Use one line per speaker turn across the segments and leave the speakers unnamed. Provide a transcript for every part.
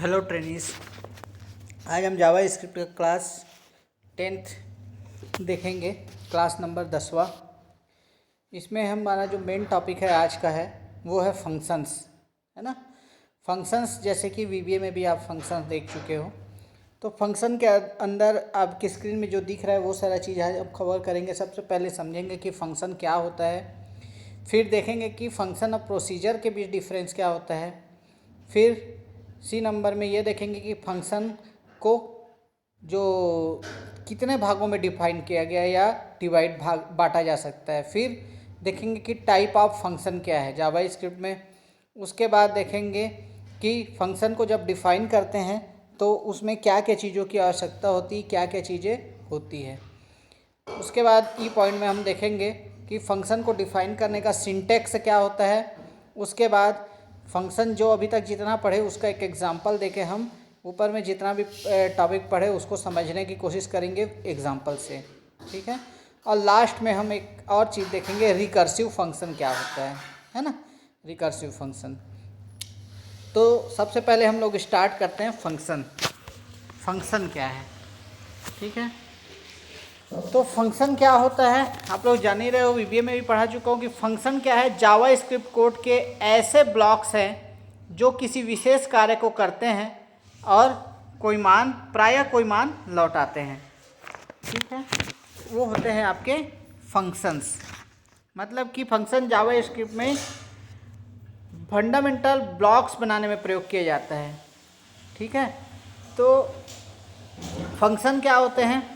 Hello trainees. आज हम जावा script का क्लास 10th देखेंगे, क्लास नंबर 10वां। इसमें हमारा जो मेन टॉपिक है आज का है वो है फंक्शंस, है ना। फंक्शंस जैसे कि वीबीए में भी आप फंक्शंस देख चुके हो, तो फंक्शन के अंदर आपकी स्क्रीन में जो दिख रहा है वो सारा चीज़ आज अब कवर करेंगे। सबसे पहले समझेंगे कि फंक्शन क्या होता है, फिर देखेंगे कि फंक्शन और प्रोसीजर के बीच डिफरेंस क्या होता है, फिर सी नंबर में ये देखेंगे कि फंक्शन को जो कितने भागों में डिफाइन किया गया या बांटा जा सकता है। फिर देखेंगे कि टाइप ऑफ फंक्शन क्या है जावा स्क्रिप्ट में। उसके बाद देखेंगे कि फंक्शन को जब डिफाइन करते हैं तो उसमें क्या क्या चीज़ों की आवश्यकता होती है, क्या क्या चीज़ें होती है। उसके बाद ई पॉइंट में हम देखेंगे कि फंक्शन को डिफाइन करने का सिंटेक्स क्या होता है। उसके बाद फंक्शन जो अभी तक जितना पढ़े उसका एक एग्जांपल देके हम ऊपर में जितना भी टॉपिक पढ़े उसको समझने की कोशिश करेंगे एग्जांपल से, ठीक है। और लास्ट में हम एक और चीज़ देखेंगे, रिकर्सिव फंक्शन क्या होता है ना, रिकर्सिव फंक्शन। तो सबसे पहले हम लोग स्टार्ट करते हैं फंक्शन क्या है, ठीक है। तो फंक्शन क्या होता है आप लोग जान ही रहे हो, वीबीए में भी पढ़ा चुका हूँ कि फंक्शन क्या है। जावा स्क्रिप्ट कोड के ऐसे ब्लॉक्स हैं जो किसी विशेष कार्य को करते हैं और प्रायः कोई मान लौटाते हैं, ठीक है। वो होते हैं आपके फंक्शंस। मतलब कि फंक्शन जावा स्क्रिप्ट में फंडामेंटल ब्लॉक्स बनाने में प्रयोग किया जाता है, ठीक है। तो फंक्शन क्या होते हैं,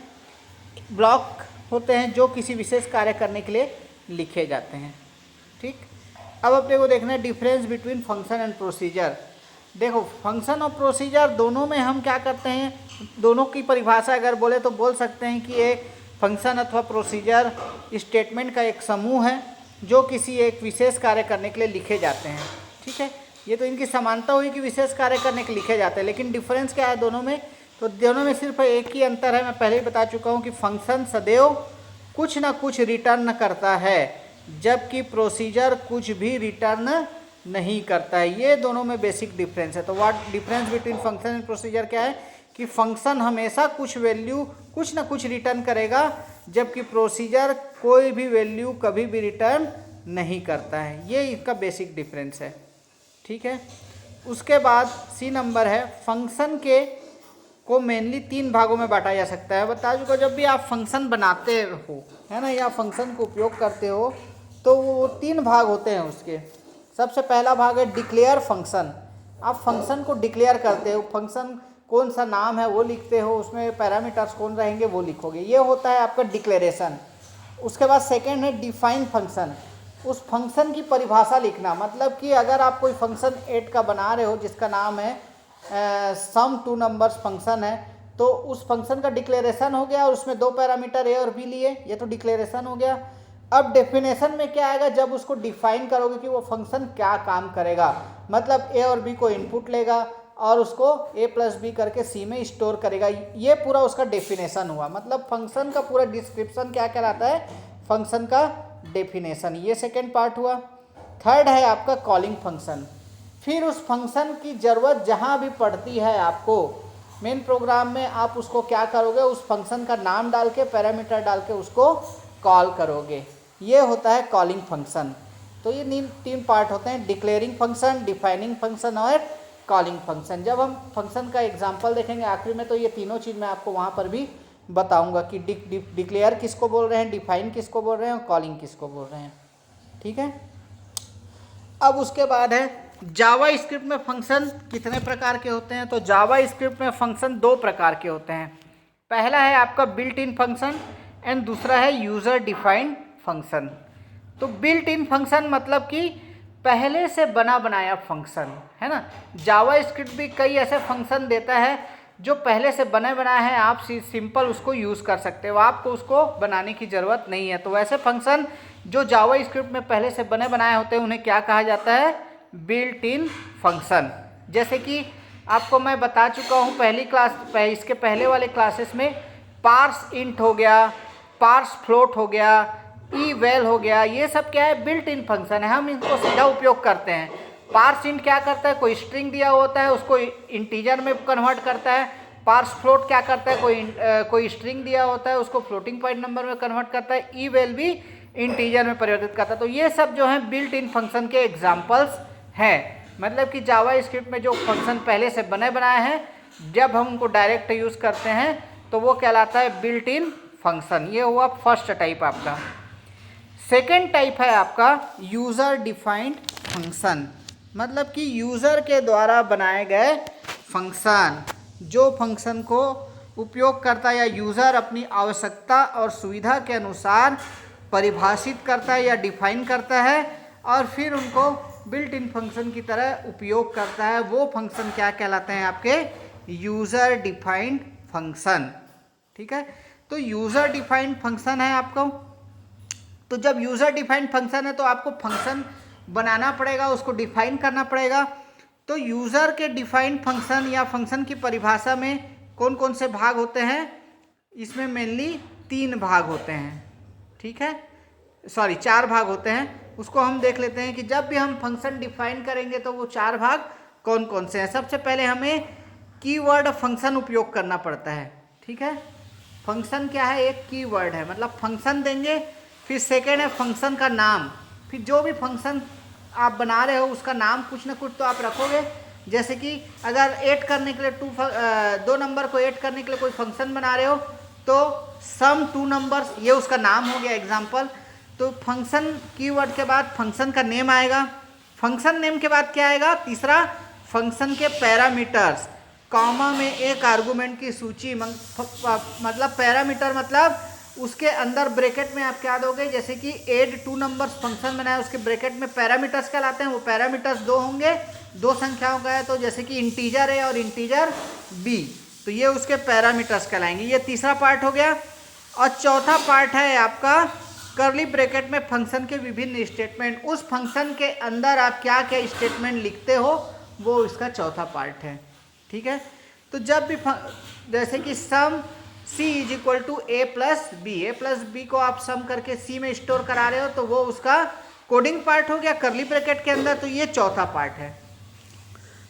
ब्लॉक होते हैं जो किसी विशेष कार्य करने के लिए लिखे जाते हैं, ठीक। अब अपने को देखना है difference between function and procedure. देखो फंक्शन और प्रोसीजर दोनों में हम क्या करते हैं, दोनों की परिभाषा अगर बोले तो बोल सकते हैं कि एक फंक्शन अथवा प्रोसीजर स्टेटमेंट का एक समूह है जो किसी एक विशेष कार्य करने के लिए लिखे जाते हैं, ठीक है। ये तो इनकी समानता हुई कि विशेष कार्य करने के लिए लिखे जाते हैं, लेकिन डिफरेंस क्या है दोनों में। तो दोनों में सिर्फ एक ही अंतर है, मैं पहले ही बता चुका हूँ कि फंक्शन सदैव कुछ ना कुछ रिटर्न करता है जबकि प्रोसीजर कुछ भी रिटर्न नहीं करता है। ये दोनों में बेसिक डिफरेंस है। तो what difference between function and procedure क्या है कि फंक्शन हमेशा कुछ वैल्यू कुछ ना कुछ रिटर्न करेगा जबकि प्रोसीजर कोई भी वैल्यू कभी भी रिटर्न नहीं करता है। ये इसका बेसिक डिफरेंस है, ठीक है। उसके बाद सी नंबर है, फंक्शन को मेनली 3 भागों में बांटा जा सकता है। बता चुका, जब भी आप फंक्शन बनाते हो, है ना, या फंक्शन को उपयोग करते हो तो वो 3 भाग होते हैं उसके। सबसे पहला भाग है डिक्लेयर फंक्शन। आप फंक्शन को डिक्लेयर करते हो, फंक्शन कौन सा नाम है वो लिखते हो, उसमें पैरामीटर्स कौन रहेंगे वो लिखोगे, ये होता है आपका डिक्लेरेशन। उसके बाद सेकेंड है डिफाइन फंक्शन, उस फंक्शन की परिभाषा लिखना। मतलब कि अगर आप कोई फंक्शन 8 का बना रहे हो जिसका नाम है सम 2 नंबर्स फंक्शन है, तो उस फंक्शन का डिक्लेरेशन हो गया और उसमें 2 पैरामीटर ए और बी लिए, ये तो डिक्लेरेशन हो गया। अब डेफिनेशन में क्या आएगा, जब उसको डिफाइन करोगे कि वो फंक्शन क्या काम करेगा। मतलब ए और बी को इनपुट लेगा और उसको a प्लस बी करके सी में स्टोर करेगा, ये पूरा उसका डेफिनेशन हुआ। मतलब फंक्शन का पूरा डिस्क्रिप्शन क्या कहलाता है, फंक्शन का डेफिनेशन। ये सेकेंड पार्ट हुआ। थर्ड है आपका कॉलिंग फंक्शन। फिर उस फंक्शन की ज़रूरत जहाँ भी पड़ती है आपको मेन प्रोग्राम में, आप उसको क्या करोगे, उस फंक्शन का नाम डाल के पैरामीटर डाल के उसको कॉल करोगे, ये होता है कॉलिंग फंक्शन। तो ये 3 पार्ट होते हैं, डिक्लेयरिंग फंक्शन, डिफाइनिंग फंक्शन और कॉलिंग फंक्शन। जब हम फंक्शन का एग्जाम्पल देखेंगे आखिरी में तो ये तीनों चीज़ मैं आपको वहाँ पर भी बताऊँगा कि डिक्लेयर किसको बोल रहे हैं, डिफाइन किसको बोल रहे हैं और कॉलिंग किसको बोल रहे हैं, ठीक है। अब उसके बाद है जावा स्क्रिप्ट में फंक्शन कितने प्रकार के होते हैं। तो जावा स्क्रिप्ट में फंक्शन 2 प्रकार के होते हैं। पहला है आपका बिल्ट इन फंक्शन एंड दूसरा है यूज़र डिफाइंड फंक्शन। तो बिल्ट इन फंक्शन मतलब कि पहले से बना बनाया फंक्शन, है ना। जावा स्क्रिप्ट भी कई ऐसे फंक्शन देता है जो पहले से बने बनाए हैं, आप सिंपल उसको यूज़ कर सकते हो, आपको उसको बनाने की ज़रूरत नहीं है। तो वैसे फंक्शन जो जावा स्क्रिप्ट में पहले से बने बनाए होते हैं उन्हें क्या कहा जाता है, बिल्ट इन फंक्शन। जैसे कि आपको मैं बता चुका हूँ इसके पहले वाले क्लासेस में, पार्स इंट हो गया, पार्स फ्लोट हो गया, ई वेल हो गया, ये सब क्या है, बिल्ट इन फंक्शन है, हम इनको सीधा उपयोग करते हैं। पार्स इंट क्या करता है, कोई स्ट्रिंग दिया होता है उसको इंटीजर में कन्वर्ट करता है। पार्स फ्लोट क्या करता है, कोई स्ट्रिंग दिया होता है उसको फ्लोटिंग पॉइंट नंबर में कन्वर्ट करता है। ई वेल भी इंटीजर में परिवर्तित करता है। तो ये सब जो है बिल्ट इन फंक्शन के एग्जाम्पल्स हैं। मतलब कि जावा स्क्रिप्ट में जो फंक्शन पहले से बने बनाए हैं, जब हम उनको डायरेक्ट यूज़ करते हैं तो वो कहलाता है बिल्ट इन फंक्शन। ये हुआ फर्स्ट टाइप आपका। सेकेंड टाइप है आपका यूज़र डिफाइंड फंक्शन। मतलब कि यूज़र के द्वारा बनाए गए फंक्शन, जो फंक्शन को उपयोग करता है या यूज़र अपनी आवश्यकता और सुविधा के अनुसार परिभाषित करता है या डिफाइन करता है और फिर उनको बिल्ट इन फंक्शन की तरह उपयोग करता है, वो फंक्शन क्या कहलाते हैं आपके, यूज़र डिफाइंड फंक्शन। ठीक है, तो यूज़र डिफाइंड फंक्शन है आपको। तो जब यूज़र डिफाइंड फंक्शन है तो आपको फंक्शन बनाना पड़ेगा, उसको डिफाइन करना पड़ेगा। तो यूज़र के डिफाइंड फंक्शन या फंक्शन की परिभाषा में कौन कौन से भाग होते हैं, इसमें मेनली 3 भाग होते हैं। ठीक है, सॉरी 4 भाग होते हैं। उसको हम देख लेते हैं कि जब भी हम फंक्शन डिफाइन करेंगे तो वो 4 भाग कौन कौन से हैं। सबसे पहले हमें कीवर्ड फंक्शन उपयोग करना पड़ता है। ठीक है, फंक्शन क्या है, एक कीवर्ड है, मतलब फंक्शन देंगे। फिर सेकेंड है फंक्शन का नाम। फिर जो भी फंक्शन आप बना रहे हो उसका नाम कुछ ना कुछ तो आप रखोगे। जैसे कि अगर ऐड करने के लिए 2 नंबर को ऐड करने के लिए कोई फंक्शन बना रहे हो तो सम 2 नंबर्स, ये उसका नाम हो गया एग्जाम्पल। तो फंक्शन कीवर्ड के बाद फंक्शन का नेम आएगा। फंक्शन नेम के बाद क्या आएगा, तीसरा फंक्शन के पैरामीटर्स, कॉमा में एक आर्गुमेंट की सूची। मतलब पैरामीटर मतलब उसके अंदर ब्रैकेट में आप क्या दोगे, जैसे कि ऐड 2 नंबर्स फंक्शन बनाया, उसके ब्रैकेट में पैरामीटर्स कहलाते हैं। वो पैरामीटर्स 2 होंगे, 2 संख्याओं का है, तो जैसे कि इंटीजर है और इंटीजर बी, तो ये उसके पैरामीटर्स कहलाएंगे। ये तीसरा पार्ट हो गया। और चौथा पार्ट है आपका कर्ली ब्रैकेट में फंक्शन के विभिन्न स्टेटमेंट। उस फंक्शन के अंदर आप क्या क्या स्टेटमेंट लिखते हो, वो इसका चौथा पार्ट है। ठीक है, तो जब भी जैसे कि sum c is equal to a plus b को आप सम करके c में स्टोर करा रहे हो, तो वो उसका कोडिंग पार्ट हो गया कर्ली ब्रैकेट के अंदर। तो ये चौथा पार्ट है।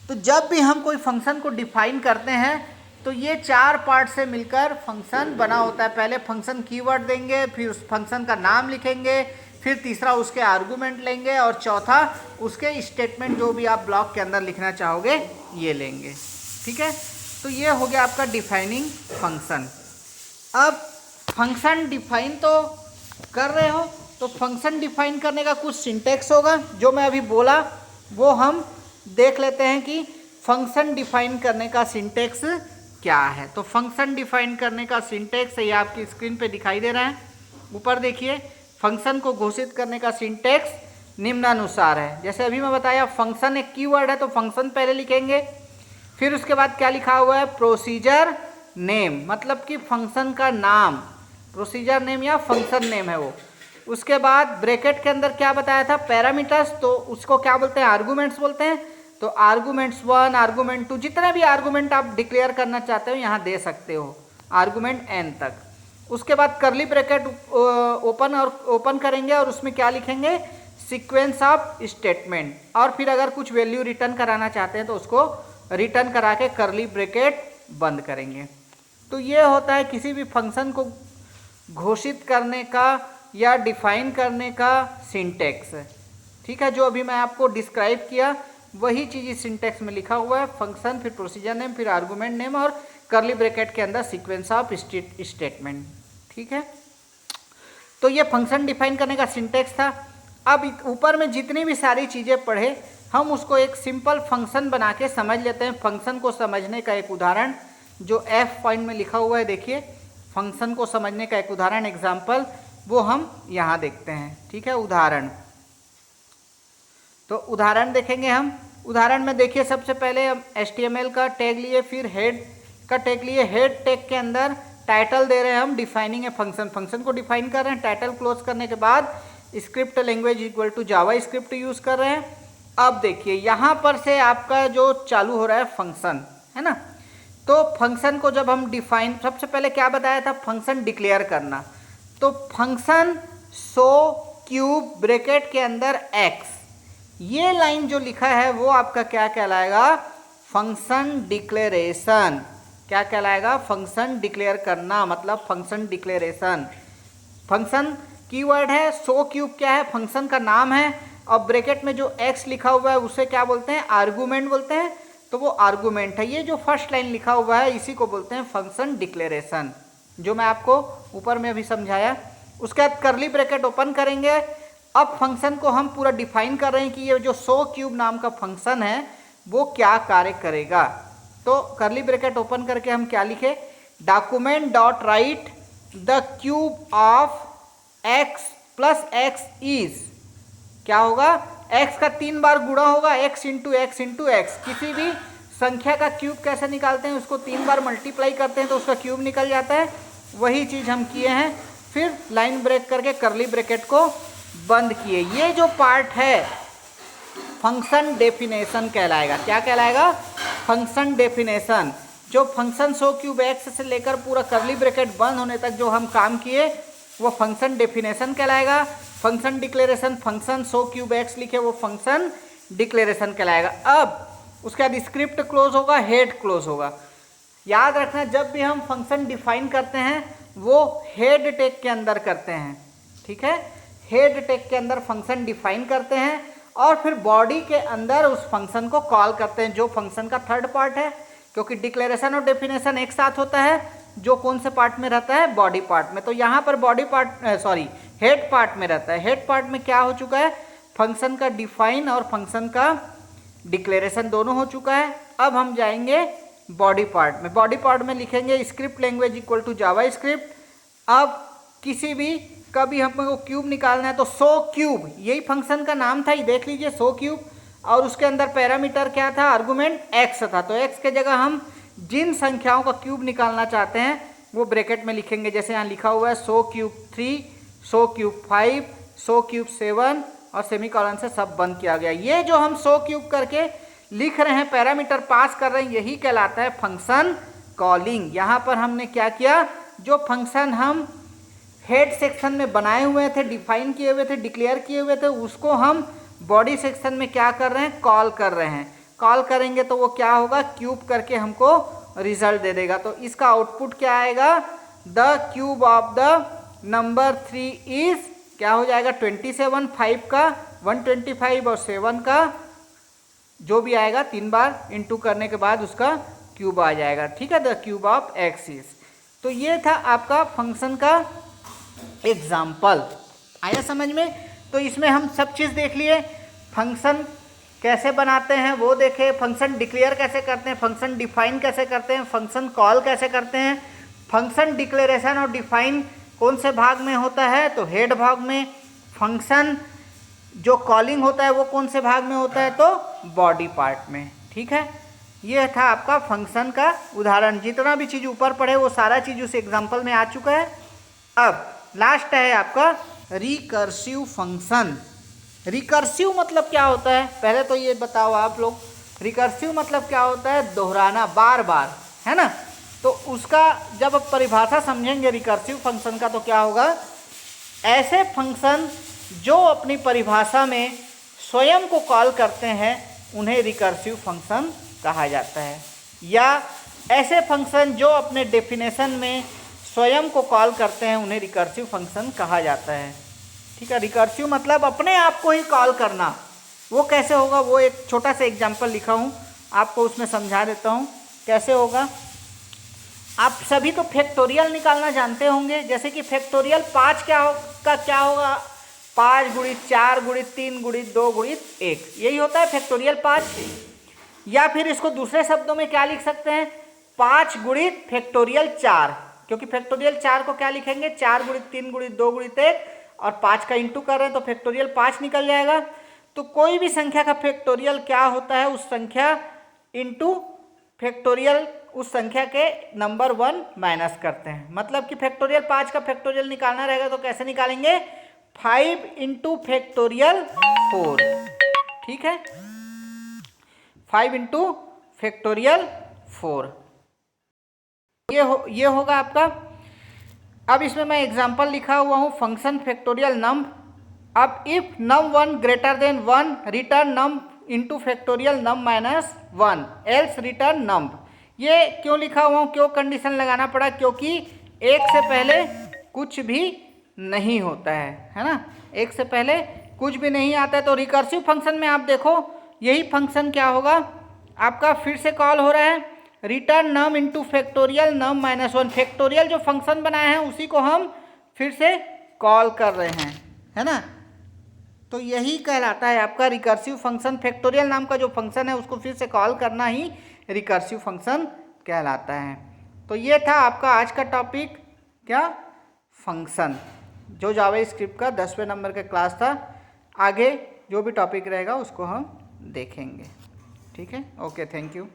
तो जब भी हम कोई फंक्शन को डिफाइन करते हैं तो ये 4 पार्ट से मिलकर फंक्शन बना होता है। पहले फंक्शन कीवर्ड देंगे, फिर उस फंक्शन का नाम लिखेंगे, फिर तीसरा उसके आर्गुमेंट लेंगे और चौथा उसके स्टेटमेंट जो भी आप ब्लॉक के अंदर लिखना चाहोगे ये लेंगे। ठीक है, तो ये हो गया आपका डिफाइनिंग फंक्शन। अब फंक्शन डिफाइन तो कर रहे हो, तो फंक्शन डिफाइन करने का कुछ सिंटेक्स होगा, जो मैं अभी बोला वो हम देख लेते हैं कि फंक्शन डिफाइन करने का सिंटेक्स क्या है। तो फंक्शन डिफाइन करने का सिंटेक्स ये आपकी स्क्रीन पे दिखाई दे रहा है, ऊपर देखिए। फंक्शन को घोषित करने का सिंटेक्स निम्नानुसार है। जैसे अभी मैं बताया, फंक्शन एक कीवर्ड है तो फंक्शन पहले लिखेंगे, फिर उसके बाद क्या लिखा हुआ है, प्रोसीजर नेम, मतलब कि फंक्शन का नाम, प्रोसीजर नेम या फंक्शन नेम है वो। उसके बाद ब्रैकेट के अंदर क्या बताया था, पैरामीटर्स, तो उसको क्या बोलते हैं, आर्गुमेंट्स बोलते हैं। तो आर्गुमेंट्स 1, आर्गुमेंट 2, जितने भी आर्गुमेंट आप डिक्लेयर करना चाहते हो यहाँ दे सकते हो, आर्गुमेंट n तक। उसके बाद करली ब्रैकेट ओपन करेंगे और उसमें क्या लिखेंगे, सीक्वेंस ऑफ स्टेटमेंट। और फिर अगर कुछ वैल्यू रिटर्न कराना चाहते हैं तो उसको रिटर्न करा के करली ब्रैकेट बंद करेंगे। तो ये होता है किसी भी फंक्शन को घोषित करने का या डिफाइन करने का सिंटेक्स। ठीक है, जो अभी मैं आपको डिस्क्राइब किया वही चीज़ इस सिंटेक्स में लिखा हुआ है। फंक्शन, फिर प्रोसीजर नेम, फिर आर्गुमेंट नेम और करली ब्रैकेट के अंदर सीक्वेंस ऑफ स्टेटमेंट। ठीक है, तो ये फंक्शन डिफाइन करने का सिंटेक्स था। अब ऊपर में जितनी भी सारी चीज़ें पढ़े, हम उसको एक सिंपल फंक्शन बना के समझ लेते हैं। फंक्शन को समझने का एक उदाहरण जो F पॉइंट में लिखा हुआ है, देखिए फंक्शन को समझने का एक उदाहरण एग्जाम्पल, वो हम यहाँ देखते हैं। ठीक है, उदाहरण, तो उदाहरण देखेंगे हम। उदाहरण में देखिए सबसे पहले हम HTML का टैग लिए, फिर हेड का टैग लिए। हेड टैग के अंदर टाइटल दे रहे हैं हम, डिफाइनिंग ए फंक्शन, फंक्शन को डिफाइन कर रहे हैं। टाइटल क्लोज करने के बाद script language equal to JavaScript use कर रहे हैं। अब देखिए यहाँ पर से आपका जो चालू हो रहा है फंक्शन, है ना। तो फंक्शन को जब हम डिफाइन, सबसे पहले क्या बताया था, फंक्शन डिक्लेयर करना। तो फंक्शन शो क्यूब ब्रैकेट के अंदर x, ये लाइन जो लिखा है वो आपका क्या कहलाएगा? Function declaration. क्या कहलाएगा? फंक्शन डिक्लेयर करना, मतलब फंक्शन डिक्लेरेशन। फंक्शन कीवर्ड है, सो क्यूब क्या है? फंक्शन का नाम है, और ब्रैकेट में जो x लिखा हुआ है उसे क्या बोलते हैं? आर्गुमेंट बोलते हैं, तो वो आर्गुमेंट है। ये जो फर्स्ट लाइन लिखा हुआ है इसी को बोलते हैं फंक्शन डिक्लेरेशन, जो मैं आपको ऊपर में अभी समझाया। उसके बाद करली ब्रैकेट ओपन करेंगे। अब फंक्शन को हम पूरा डिफाइन कर रहे हैं कि ये जो सो क्यूब नाम का फंक्शन है वो क्या कार्य करेगा। तो करली ब्रैकेट ओपन करके हम क्या लिखे? Document dot right the cube of x plus x is, क्या होगा? x का 3 बार गुणा होगा, x into x into x. किसी भी संख्या का क्यूब कैसे निकालते हैं? उसको 3 बार मल्टीप्लाई करते हैं तो उसका क्यूब निकल जाता है। वही चीज़ हम किए हैं, फिर लाइन ब्रेक करके करली ब्रैकेट को बंद किए। ये जो पार्ट है फंक्शन डेफिनेशन कहलाएगा। क्या कहलाएगा? Function definition. जो फंक्शन सो क्यूब एक्स से लेकर पूरा करली ब्रैकेट बंद होने तक जो हम काम किए वो फंक्शन डेफिनेशन कहलाएगा। Function declaration, function so cube x लिखे वो फंक्शन डिक्लेरेशन कहलाएगा। अब उसके बाद स्क्रिप्ट क्लोज होगा, हेड क्लोज होगा। याद रखना, जब भी हम फंक्शन डिफाइन करते हैं वो हेड टैग के अंदर करते हैं, ठीक है? हेड टैग के अंदर फंक्शन डिफाइन करते हैं और फिर बॉडी के अंदर उस फंक्शन को कॉल करते हैं, जो फंक्शन का थर्ड पार्ट है, क्योंकि डिक्लेरेशन और डेफिनेशन एक साथ होता है। जो कौन से पार्ट में रहता है? बॉडी पार्ट में। तो यहाँ पर बॉडी पार्ट हेड पार्ट में रहता है। हेड पार्ट में क्या हो चुका है? फंक्शन का डिफाइन और फंक्शन का डिक्लेरेशन दोनों हो चुका है। अब हम जाएंगे बॉडी पार्ट में। बॉडी पार्ट में लिखेंगे script language equal to JavaScript. अब किसी भी कभी हमको क्यूब निकालना है तो सो क्यूब, यही फंक्शन का नाम था, ये देख लीजिए, सो क्यूब। और उसके अंदर पैरामीटर क्या था? आर्गुमेंट एक्स था। तो एक्स के जगह हम जिन संख्याओं का क्यूब निकालना चाहते हैं वो ब्रैकेट में लिखेंगे। जैसे यहाँ लिखा हुआ है सो क्यूब 3, सो क्यूब 5, सो क्यूब 7 और सेमीकोलन से सब बंद किया गया। ये जो हम सो क्यूब करके लिख रहे हैं, पैरामीटर पास कर रहे हैं, यही कहलाता है फंक्शन कॉलिंग। यहाँ पर हमने क्या किया? जो फंक्शन हम हेड सेक्शन में बनाए हुए थे, डिफाइन किए हुए थे, डिक्लेयर किए हुए थे, उसको हम बॉडी सेक्शन में क्या कर रहे हैं? कॉल कर रहे हैं। कॉल करेंगे तो वो क्या होगा? क्यूब करके हमको रिजल्ट दे देगा। तो इसका आउटपुट क्या आएगा? The cube of the number 3 is, क्या हो जाएगा? 27, 5 का 125 और 7 का जो भी आएगा 3 बार इंटू करने के बाद उसका क्यूब आ जाएगा, ठीक है? The cube of x is. तो ये था आपका फंक्शन का एग्जाम्पल। आया समझ में? तो इसमें हम सब चीज़ देख लिए, फंक्शन कैसे बनाते हैं वो देखे, फंक्शन डिक्लेयर कैसे करते हैं, फंक्शन डिफाइन कैसे करते हैं, फंक्शन कॉल कैसे करते हैं, फंक्शन डिक्लेरेशन और डिफाइन कौन से भाग में होता है? तो हेड भाग में। फंक्शन जो कॉलिंग होता है वो कौन से भाग में होता है? तो बॉडी पार्ट में, ठीक है? ये था आपका फंक्शन का उदाहरण। जितना भी चीज़ ऊपर पढ़े वो सारा चीज़ उस एग्जाम्पल में आ चुका है। अब लास्ट है आपका रिकर्सिव फंक्शन। रिकर्सिव मतलब क्या होता है? पहले तो ये बताओ आप लोग, रिकर्सिव मतलब क्या होता है? दोहराना, बार बार, है ना? तो उसका जब आप परिभाषा समझेंगे रिकर्सिव फंक्शन का तो क्या होगा? ऐसे फंक्शन जो अपनी परिभाषा में स्वयं को कॉल करते हैं उन्हें रिकर्सिव फंक्शन कहा जाता है, या ऐसे फंक्शन जो अपने डेफिनेशन में स्वयं को कॉल करते हैं उन्हें रिकर्सिव फंक्शन कहा जाता है, ठीक है? रिकर्सिव मतलब अपने आप को ही कॉल करना। वो कैसे होगा? वो एक छोटा सा एग्जाम्पल लिखा हूँ, आपको उसमें समझा देता हूँ कैसे होगा। आप सभी तो फैक्टोरियल निकालना जानते होंगे। जैसे कि फैक्टोरियल 5 क्या होगा? 5 गुणित 4 गुणित 3 गुणित 2 गुणित 1, यही होता है फैक्टोरियल 5। या फिर इसको दूसरे शब्दों में क्या लिख सकते हैं? 5 गुणित फैक्टोरियल 4, क्योंकि फैक्टोरियल 4 को क्या लिखेंगे? 4 गुणित 3 गुणित 2 गुणित 1 और 5 का इंटू कर रहे हैं तो फैक्टोरियल 5 निकल जाएगा। तो कोई भी संख्या का फैक्टोरियल क्या होता है? उस संख्या इंटू फैक्टोरियल उस संख्या के नंबर 1 माइनस करते हैं। मतलब कि फैक्टोरियल 5 का फैक्टोरियल निकालना रहेगा तो कैसे निकालेंगे? 5 इंटू फैक्टोरियल 4, ठीक है? 5 इंटू फैक्टोरियल 4, ये होगा आपका। अब इसमें मैं एग्जांपल लिखा हुआ हूँ, फंक्शन फैक्टोरियल नंब अब if num1 greater than 1 return num into factorial num minus 1 else return num। ये क्यों लिखा हुआ हूँ, क्यों कंडीशन लगाना पड़ा, क्योंकि एक से पहले कुछ भी नहीं होता है ना, एक से पहले कुछ भी नहीं आता है। तो रिकर्सिव फंक्शन में आप देखो यही फंक्शन क्या होगा आपका, फिर से कॉल हो रहा है return num into factorial num minus 1। Factorial जो फंक्शन बनाए हैं उसी को हम फिर से कॉल कर रहे हैं, है ना। तो यही कहलाता है आपका रिकर्सिव फंक्शन। फैक्टोरियल नाम का जो फंक्शन है उसको फिर से कॉल करना ही रिकर्सिव फंक्शन कहलाता है। तो ये था आपका आज का टॉपिक, क्या, फंक्शन, जो जावा स्क्रिप्ट का 10वें नंबर का क्लास था। आगे जो भी टॉपिक रहेगा उसको हम देखेंगे। ठीक है, ओके, थैंक यू।